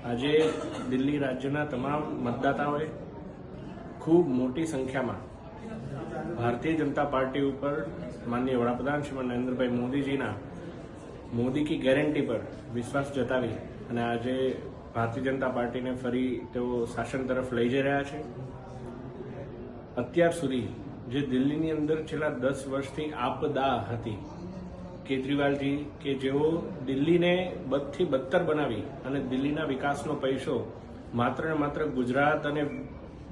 આજે દિલ્હી રાજ્યના તમામ મતદાતાઓએ ખૂબ મોટી સંખ્યામાં ભારતીય જનતા પાર્ટી ઉપર માનનીય વડાપ્રધાન શ્રી નરેન્દ્રભાઈ મોદીજીના મોદી કી ગેરંટી પર વિશ્વાસ જતાવી અને આજે ભારતીય જનતા પાર્ટીને ફરી તેઓ શાસન તરફ લઈ જઈ રહ્યા છે। અત્યાર સુધી જે દિલ્હીની અંદર છેલ્લા 10 વર્ષથી આપદા હતી, કેજરીવાલજી કે જેઓ દિલ્હીને બદથી બદતર બનાવી અને દિલ્હીના વિકાસનો પૈસો માત્ર ને માત્ર ગુજરાત અને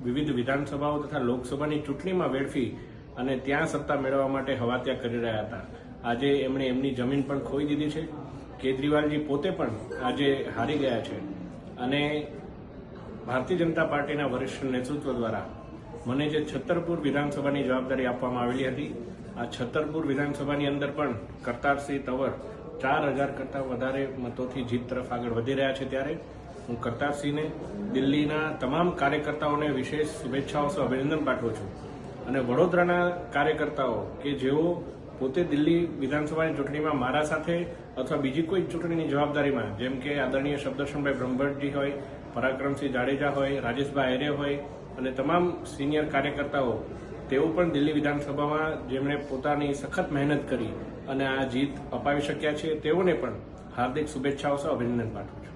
વિવિધ વિધાનસભાઓ તથા લોકસભાની ચૂંટણીમાં વેડફી અને ત્યાં સત્તા મેળવવા માટે હવાત્યા કરી રહ્યા હતા। આજે એમણે એમની જમીન પણ ખોઈ દીધી છે। કેજરીવાલજી પોતે પણ આજે હારી ગયા છે અને ભારતીય જનતા પાર્ટીના વરિષ્ઠ નેતૃત્વ દ્વારા મને જે છતરપુર વિધાનસભાની જવાબદારી આપવામાં આવેલી હતી, આ છતરપુર વિધાનસભાની અંદર પણ કરતારસિંહ તંવર 4000 કરતાં વધારે મતોથી જીત તરફ આગળ વધી રહ્યા છે। ત્યારે હું કરતારસિંહને દિલ્હીના તમામ કાર્યકર્તાઓને વિશેષ શુભેચ્છાઓ સે અભિનંદન પાઠવું છું અને વડોદરાના કાર્યકર્તાઓ કે જેઓ પોતે દિલ્હી વિધાનસભાની ચૂંટણીમાં મારા સાથે અથવા બીજી કોઈ ચૂંટણીની જવાબદારીમાં જેમ કે આદરણીય શબ્દર્શનભાઈ બ્રહ્મભટ્ટજી હોય, પરાક્રમસિંહ જાડેજા હોય, રાજેશભાઈ આહિરે હોય અને તમામ સિનિયર કાર્યકર્તાઓ તેઓ પણ દિલ્હી વિધાનસભામાં જેમણે પોતાની સખત મહેનત કરી અને આ જીત અપાવી શક્યા છે, તેઓને પણ હાર્દિક શુભેચ્છાઓ સે અભિનંદન પાઠવું છું।